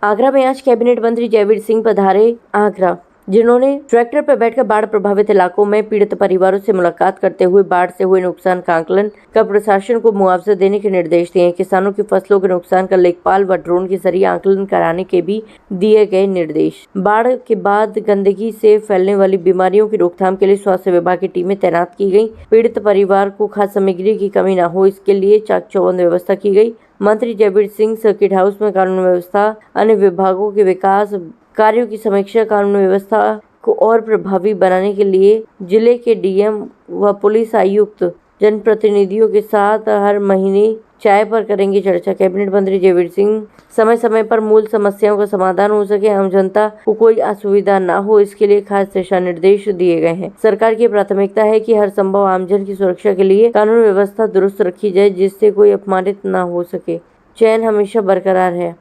आगरा में आज कैबिनेट मंत्री जयवीर सिंह पधारे आगरा, जिन्होंने ट्रैक्टर पर बैठकर बाढ़ प्रभावित इलाकों में पीड़ित परिवारों से मुलाकात करते हुए बाढ़ से हुए नुकसान का आकलन कर प्रशासन को मुआवजा देने के निर्देश दिए। किसानों की फसलों के नुकसान का लेखपाल व ड्रोन के जरिए आकलन कराने के भी दिए गए निर्देश। बाढ़ के बाद गंदगी से फैलने वाली बीमारियों की रोकथाम के लिए स्वास्थ्य विभाग की टीमें तैनात की गयी। पीड़ित परिवार को खाद्य सामग्री की कमी न हो, इसके लिए चाक चौबंद व्यवस्था की गयी। मंत्री जयवीर सिंह सर्किट हाउस में कानून व्यवस्था, अन्य विभागों के विकास कार्यों की समीक्षा, कानून व्यवस्था को और प्रभावी बनाने के लिए जिले के डीएम व पुलिस आयुक्त जनप्रतिनिधियों के साथ हर महीने चाय पर करेंगे चर्चा। कैबिनेट मंत्री जयवीर सिंह समय समय पर मूल समस्याओं का समाधान हो सके, आम जनता को कोई असुविधा न हो, इसके लिए खास दिशा निर्देश दिए गए हैं। सरकार की प्राथमिकता है कि हर संभव आमजन की सुरक्षा के लिए कानून व्यवस्था दुरुस्त रखी जाए, जिससे कोई अपमानित न हो सके। चैन हमेशा बरकरार है।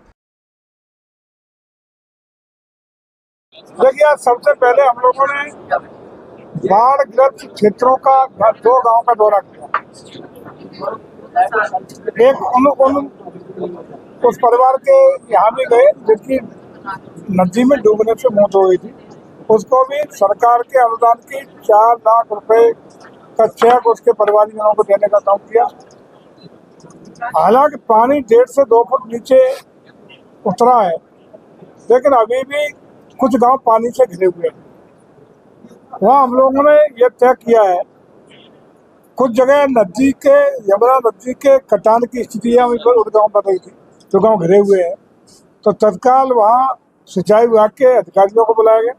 देखिए, सबसे पहले हम लोगों ने बाढ़ग्रस्त क्षेत्रों का 2 गांव का दौरा किया। एक उस परिवार के यहाँ भी गए जिसकी नदी में डूबने से मौत हो गई थी। उसको भी सरकार के अनुदान की 4 लाख रुपए का चेक उसके परिवारजनों को देने का काम किया। हालांकि पानी 1.5 से 2 फुट नीचे उतरा है, लेकिन अभी भी कुछ गांव पानी से घिरे हुए हैं। वहाँ हम लोगों ने ये तय किया है, कुछ जगह नदी के यमुना नदी के कटान की स्थिति है, उस गाँव बताई थी जो गांव घिरे हुए हैं, तो तत्काल वहाँ सिंचाई विभाग के अधिकारियों को बुलाया गया।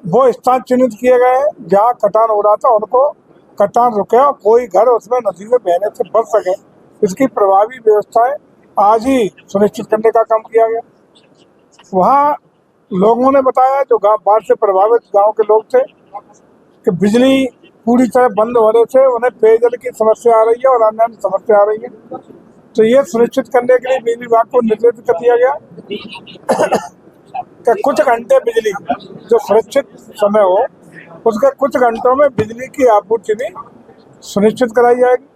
वो स्थान चिन्हित किए गए जहाँ कटान हो रहा था, उनको कटान रुके और कोई घर उसमें नदी में बहने से बच सके, इसकी प्रभावी व्यवस्थाएं आज ही सुनिश्चित करने का काम किया गया। वहाँ लोगों ने बताया, जो गांव बाढ़ से प्रभावित गांव के लोग थे, कि बिजली पूरी तरह बंद होने से उन्हें पेयजल की समस्या आ रही है और अन्य समस्या आ रही है। तो ये सुनिश्चित करने के लिए बिजली विभाग को निर्देशित कर दिया गया कि कुछ घंटे बिजली जो सुरक्षित समय हो, उसके कुछ घंटों में बिजली की आपूर्ति भी सुनिश्चित कराई जाएगी।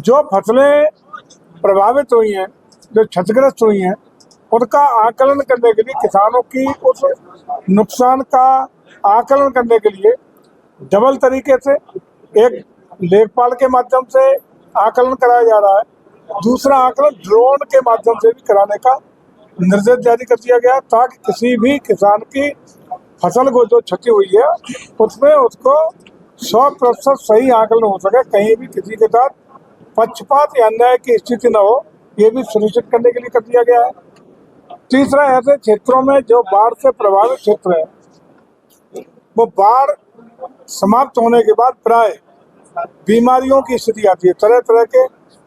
जो फसलें प्रभावित हुई हैं, जो क्षतिग्रस्त हुई हैं, उनका आकलन करने के लिए, किसानों की उस नुकसान का आकलन करने के लिए डबल तरीके से, एक लेखपाल के माध्यम से आकलन कराया जा रहा है, दूसरा आकलन ड्रोन के माध्यम से भी कराने का निर्देश जारी कर दिया गया, ताकि किसी भी किसान की फसल को जो क्षति हुई है उसमें उसको 100% सही आकलन हो सके, कहीं भी किसी के साथ पक्षपात या अन्याय की स्थिति न हो, ये भी सुनिश्चित करने के लिए कर दिया गया है। तीसरा, ऐसे क्षेत्रों में जो बाढ़ से प्रभावित क्षेत्र है, वो बाढ़ समाप्त होने के बाद प्राय बीमारियों की स्थिति आती है, तरह तरह के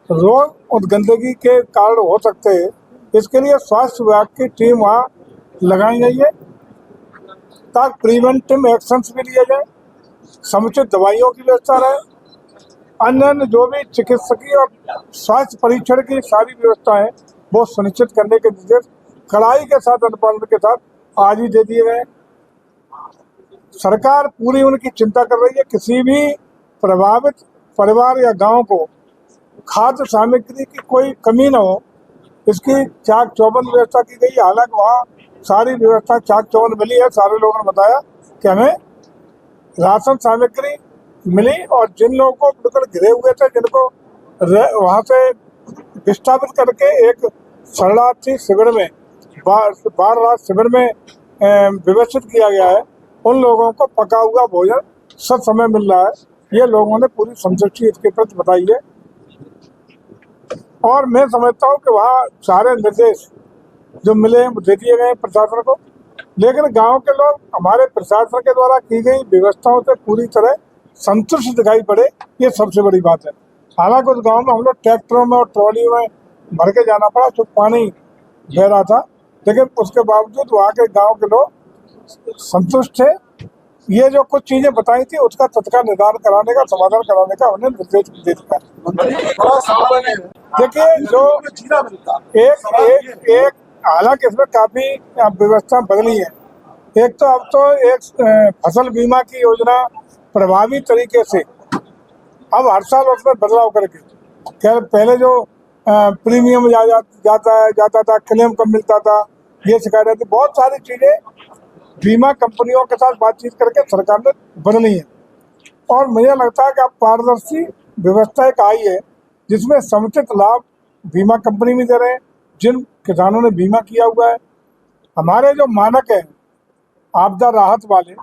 रोग और गंदगी के कारण हो सकते हैं। इसके लिए स्वास्थ्य विभाग की टीम वहाँ लगाई गई है, ताकि प्रिवेंटिव एक्शंस भी लिए जाए, समुचित दवाइयों की व्यवस्था रहे, अन्य जो भी चिकित्सकीय और स्वास्थ्य परीक्षण की सारी व्यवस्थाएं वो सुनिश्चित करने के निर्देश कड़ाई के साथ, अनुपालन के साथ आज ही दे दिए गए। सरकार पूरी उनकी चिंता कर रही है, किसी भी प्रभावित परिवार या गांव को खाद्य सामग्री की कोई कमी न हो, इसकी चाक चौबंद व्यवस्था की गई। हालांकि वहाँ सारी व्यवस्था चाक चौबंद मिली है। सारे लोगों ने बताया कि हमें राशन सामग्री मिली, और जिन लोगों को बिल्कुल घिरे हुए थे, जिनको वहाँ से विस्थापित करके एक शरणार्थी शिविर में, बाढ़ राहत शिविर में व्यवस्थित किया गया है, उन लोगों को पका हुआ भोजन सब समय मिल रहा है। ये लोगों ने पूरी संतुष्टि इसके प्रति बताई है, और मैं समझता हूँ कि वहाँ सारे निर्देश जो मिले हैं वो दे दिए गए प्रशासन को, लेकिन गांव के लोग हमारे प्रशासन के द्वारा की गई व्यवस्थाओं से पूरी तरह संतुष्ट दिखाई पड़े, ये सबसे बड़ी बात है। हालांकि उस गाँव में हम लोग ट्रैक्टरों में और ट्रॉली में भर के जाना पड़ा, तो पानी बह रहा था, लेकिन उसके बावजूद वहाँ के गांव के लोग संतुष्ट थे। ये जो कुछ चीजें बताई थी, उसका तत्काल निदान कराने का, समाधान कराने का उन्हें निर्देश दे दिया। देखिए, जो एक हालांकि इसमें काफी व्यवस्था बदली है। एक तो अब तो एक फसल बीमा की योजना प्रभावी तरीके से अब हर साल उसमें बदलाव करके, पहले जो प्रीमियम जाता था, क्लेम कम मिलता था, ये शिकायत रहती। बहुत सारी चीज़ें बीमा कंपनियों के साथ बातचीत करके सरकार ने बदली है और मुझे लगता है कि अब पारदर्शी व्यवस्था एक आई है जिसमें समुचित लाभ बीमा कंपनी भी दे रहे हैं जिन किसानों ने बीमा किया हुआ है। हमारे जो मानक है आपदा राहत वाले,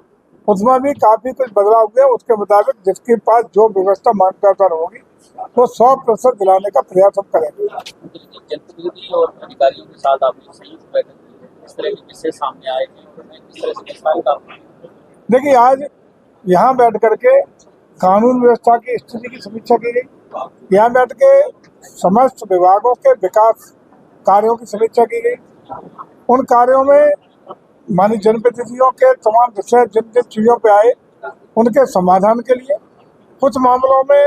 उसमें भी काफ़ी कुछ बदलाव हुए। उसके मुताबिक जिसके पास जो व्यवस्था मार्गदर्शन होगी वो 100% दिलाने का प्रयास हम करेंगे। जनप्रतिनिधि और अधिकारियों के साथ आपने संयुक्त बैठक की है, इस तरह के विषय सामने आए हैं, किस तरह से विस्तार का? देखिए, आज यहाँ बैठ करके कानून व्यवस्था की स्थिति की समीक्षा की गई। यहाँ बैठ के समस्त विभागों के विकास कार्यों की समीक्षा की गई। उन कार्यों में माननीय जनप्रतिनिधियों के तमाम विषय जिन जिन चीज़ों पे आए उनके समाधान के लिए कुछ मामलों में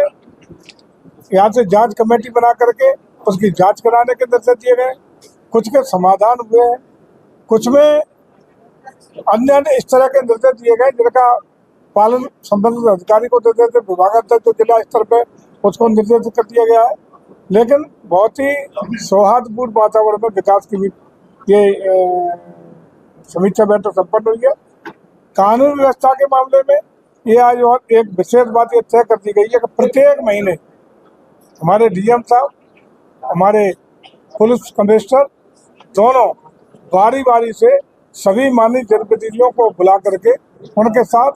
यहाँ से जांच कमेटी बना करके उसकी जांच कराने के निर्देश दिए गए, कुछ के समाधान हुए हैं, कुछ में अन्य इस तरह के निर्देश दिए गए जिनका पालन संबंधित अधिकारी को देते थे, विभागाध्यक्ष तो जिला स्तर पर उसको निर्देशित कर दिया गया है। लेकिन बहुत ही सौहार्दपूर्ण वातावरण में विकास की भी ये समीक्षा बैठक संपन्न हुई है। कानून व्यवस्था के मामले में ये आज और एक विशेष बात ये तय कर दी गई है कि प्रत्येक महीने हमारे डीएम साहब, हमारे पुलिस कमिश्नर दोनों बारी बारी से सभी माननीय जनप्रतिनिधियों को बुला करके उनके साथ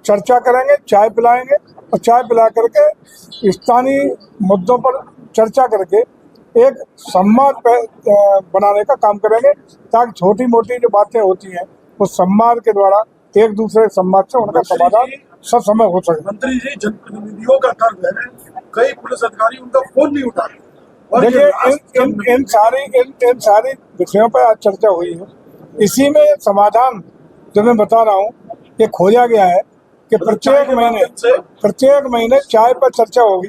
चर्चा करेंगे, चाय पिलाएंगे और चाय पिला करके स्थानीय मुद्दों पर चर्चा करके एक संवाद बनाने का काम करेंगे ताकि छोटी मोटी जो बातें होती हैं उस संवाद के द्वारा एक दूसरे संवाद से उनका समाधान सब समय हो सके। मंत्री जी, जनप्रतिनिधियों का तर्क है कई पुलिस अधिकारी उनका फोन नहीं उठा रहे। देखिए, इन सारी विषयों पर आज चर्चा हुई है। इसी में समाधान जो मैं बता रहा हूँ ये खोजा गया है कि प्रत्येक महीने चाय पर चर्चा होगी,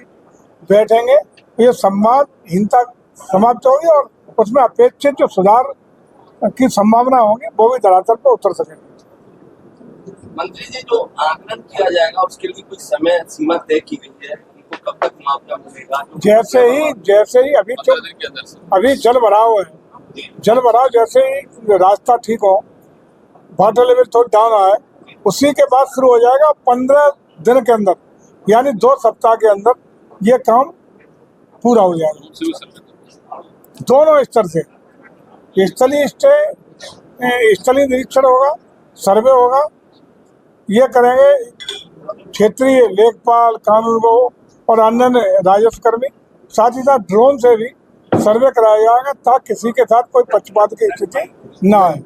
बैठेंगे, ये संवादहीनता समाप्त होगी और उसमें अपेक्षित जो सुधार की संभावना होगी वो भी धरातल पर उतर सकेंगे। मंत्री जी, जो आकलन किया जाएगा उसके लिए कुछ समय सीमा तय की गई है, उनको कब तक मुआवजा मिलेगा? जैसे ही अभी जल भराव जैसे ही रास्ता ठीक हो, वाटर लेवल थोड़ा डाउन आए, उसी के बाद शुरू हो जाएगा। 15 दिन के अंदर यानी 2 सप्ताह के अंदर ये काम पूरा हो जाएगा। दोनों स्तर से स्थलीय निरीक्षण होगा, सर्वे होगा, ये करेंगे क्षेत्रीय लेखपाल, कानून को और अन्य राजस्व कर्मी, साथ ही साथ ड्रोन से भी सर्वे कराया जाएगा ताकि किसी के साथ कोई पक्षपात की स्थिति न आए।